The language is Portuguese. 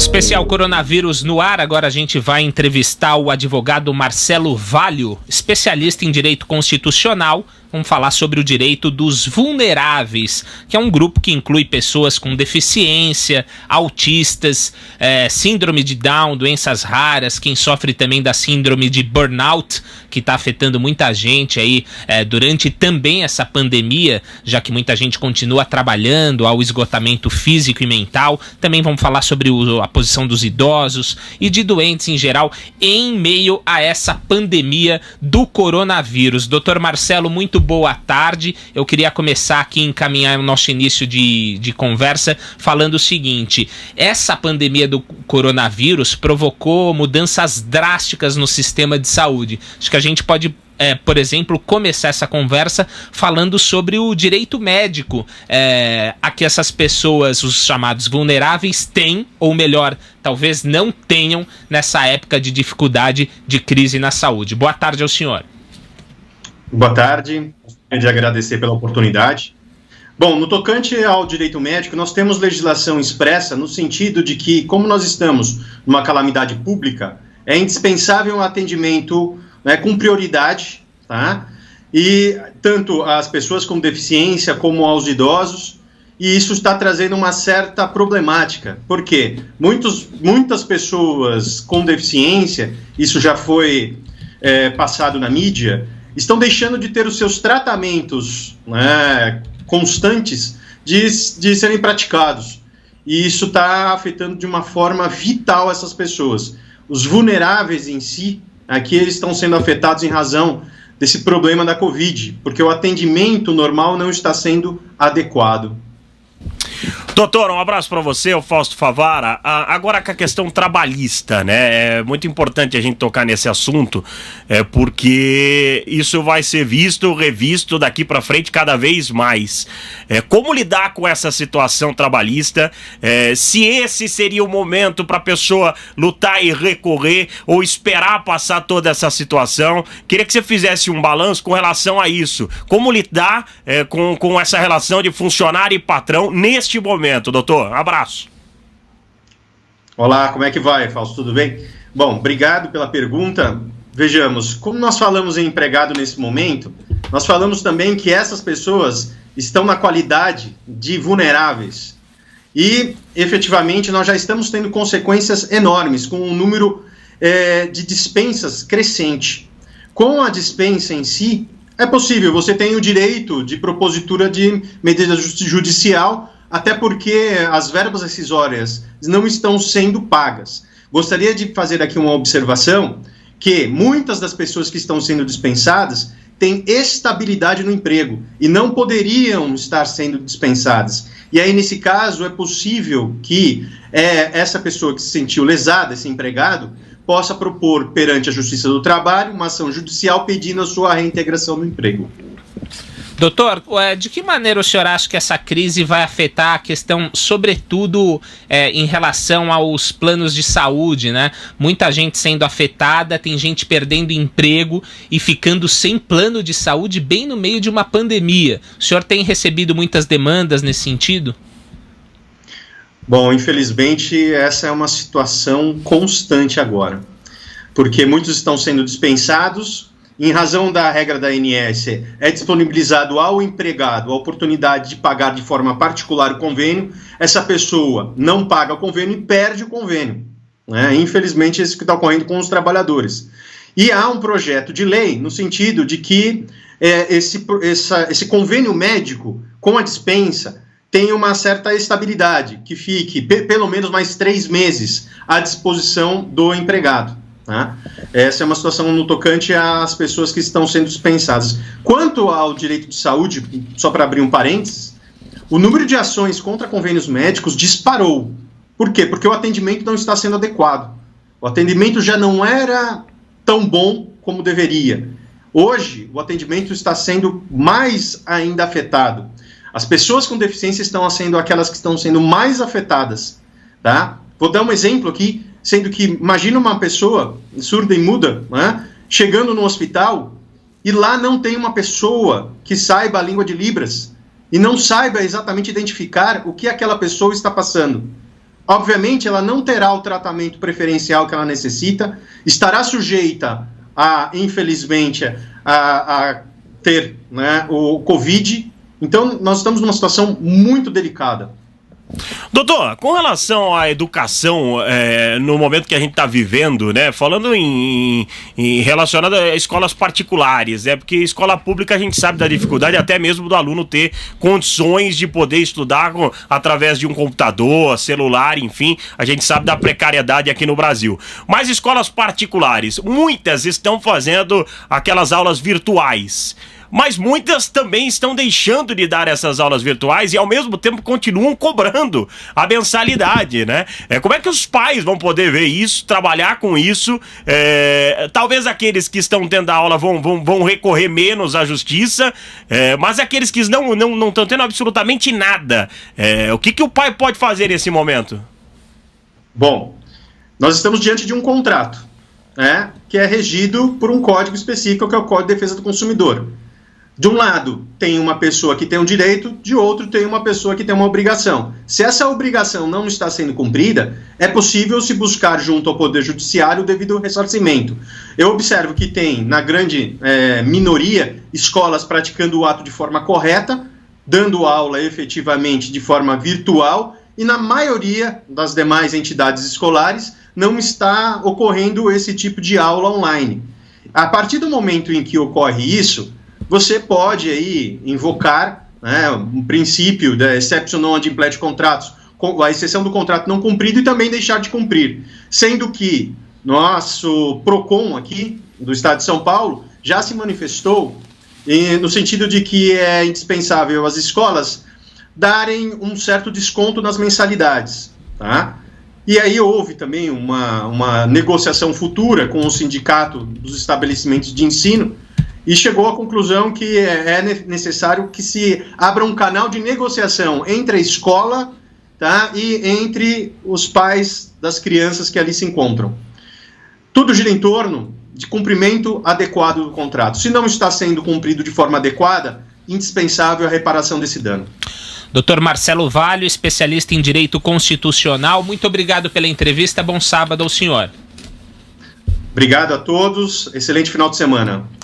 Especial Coronavírus no ar. Agora a gente vai entrevistar o advogado Marcelo Valio, especialista em direito constitucional. Vamos falar sobre o direito dos vulneráveis, que é um grupo que inclui pessoas com deficiência, autistas, síndrome de Down, doenças raras, quem sofre também da síndrome de burnout, que está afetando muita gente aí durante também essa pandemia, já que muita gente continua trabalhando ao esgotamento físico e mental. Também vamos falar sobre a posição dos idosos e de doentes em geral em meio a essa pandemia do coronavírus. Doutor Marcelo, muito boa tarde. Eu queria começar aqui, encaminhar o nosso início de conversa falando o seguinte: essa pandemia do coronavírus provocou mudanças drásticas no sistema de saúde. Acho que a gente pode, por exemplo, começar essa conversa falando sobre o direito médico a que essas pessoas, os chamados vulneráveis, têm, ou melhor, talvez não tenham nessa época de dificuldade, de crise na saúde. Boa tarde ao senhor. Boa tarde, gostaria de agradecer pela oportunidade. Bom, no tocante ao direito médico, nós temos legislação expressa no sentido de que, como nós estamos numa calamidade pública, é indispensável um atendimento com prioridade, tá? E tanto às pessoas com deficiência como aos idosos, e isso está trazendo uma certa problemática. Por quê? Muitas pessoas com deficiência, isso já foi passado na mídia, estão deixando de ter os seus tratamentos constantes de serem praticados. E isso está afetando de uma forma vital essas pessoas. Os vulneráveis em si, aqui eles estão sendo afetados em razão desse problema da Covid, porque o atendimento normal não está sendo adequado. Doutor, um abraço para você, o Fausto Favara. Agora com a questão trabalhista, né? É muito importante a gente tocar nesse assunto, porque isso vai ser visto, revisto daqui para frente cada vez mais. Como lidar com essa situação trabalhista? Se esse seria o momento para a pessoa lutar e recorrer ou esperar passar toda essa situação? Queria que você fizesse um balanço com relação a isso. Como lidar com essa relação de funcionário e patrão neste momento? Doutor, abraço. Olá, como é que vai, Fausto? Tudo bem? Bom, obrigado pela pergunta. Vejamos, como nós falamos em empregado nesse momento, nós falamos também que essas pessoas estão na qualidade de vulneráveis. E, efetivamente, nós já estamos tendo consequências enormes, com um número de dispensas crescente. Com a dispensa em si, é possível, você tem o direito de propositura de medida judicial, até porque as verbas rescisórias não estão sendo pagas. Gostaria de fazer aqui uma observação, que muitas das pessoas que estão sendo dispensadas têm estabilidade no emprego e não poderiam estar sendo dispensadas. E aí, nesse caso, é possível que essa pessoa que se sentiu lesada, esse empregado, possa propor perante a Justiça do Trabalho uma ação judicial pedindo a sua reintegração no emprego. Doutor, de que maneira o senhor acha que essa crise vai afetar a questão, sobretudo em relação aos planos de saúde, né? Muita gente sendo afetada, tem gente perdendo emprego e ficando sem plano de saúde bem no meio de uma pandemia. O senhor tem recebido muitas demandas nesse sentido? Bom, infelizmente essa é uma situação constante agora, porque muitos estão sendo dispensados. Em razão da regra da ANS, é disponibilizado ao empregado a oportunidade de pagar de forma particular o convênio. Essa pessoa não paga o convênio e perde o convênio, né? Infelizmente, isso que está ocorrendo com os trabalhadores. E há um projeto de lei no sentido de que esse convênio médico com a dispensa tenha uma certa estabilidade, que fique pelo menos mais 3 meses à disposição do empregado. Tá? Essa é uma situação no tocante às pessoas que estão sendo dispensadas. Quanto ao direito de saúde, só para abrir um parênteses, o número de ações contra convênios médicos disparou. Por quê? Porque o atendimento não está sendo adequado. O atendimento já não era tão bom como deveria. Hoje, o atendimento está sendo mais ainda afetado. As pessoas com deficiência estão sendo aquelas que estão sendo mais afetadas. Tá? Vou dar um exemplo aqui. Sendo que, imagina uma pessoa surda e muda, né, chegando no hospital e lá não tem uma pessoa que saiba a língua de Libras e não saiba exatamente identificar o que aquela pessoa está passando. Obviamente, ela não terá o tratamento preferencial que ela necessita, estará sujeita a, infelizmente, a ter, né, o Covid. Então, nós estamos numa situação muito delicada. Doutor, com relação à educação, no momento que a gente está vivendo, né, falando em relacionado a escolas particulares, porque escola pública a gente sabe da dificuldade até mesmo do aluno ter condições de poder estudar através de um computador, celular, enfim, a gente sabe da precariedade aqui no Brasil. Mas escolas particulares, muitas estão fazendo aquelas aulas virtuais. Mas muitas também estão deixando de dar essas aulas virtuais e ao mesmo tempo continuam cobrando a mensalidade, né? Como é que os pais vão poder ver isso, trabalhar com isso? Talvez aqueles que estão tendo a aula vão recorrer menos à justiça, mas aqueles que não estão tendo absolutamente nada, o que o pai pode fazer nesse momento? Bom, nós estamos diante de um contrato, né, que é regido por um código específico, que é o Código de Defesa do Consumidor. De um lado, tem uma pessoa que tem um direito, de outro, tem uma pessoa que tem uma obrigação. Se essa obrigação não está sendo cumprida, é possível se buscar junto ao Poder Judiciário o devido ressarcimento. Eu observo que tem, na grande minoria, escolas praticando o ato de forma correta, dando aula efetivamente de forma virtual, e na maioria das demais entidades escolares não está ocorrendo esse tipo de aula online. A partir do momento em que ocorre isso, você pode aí invocar, né, um princípio da exception non ad impleat contratos, a exceção do contrato não cumprido e também deixar de cumprir. Sendo que nosso PROCON aqui, do Estado de São Paulo, já se manifestou no sentido de que é indispensável as escolas darem um certo desconto nas mensalidades, tá? E aí houve também uma negociação futura com o sindicato dos estabelecimentos de ensino, e chegou à conclusão que é necessário que se abra um canal de negociação entre a escola, tá, e entre os pais das crianças que ali se encontram. Tudo gira em torno de cumprimento adequado do contrato. Se não está sendo cumprido de forma adequada, indispensável a reparação desse dano. Dr. Marcelo Valho, especialista em Direito Constitucional, muito obrigado pela entrevista, bom sábado ao senhor. Obrigado a todos, excelente final de semana.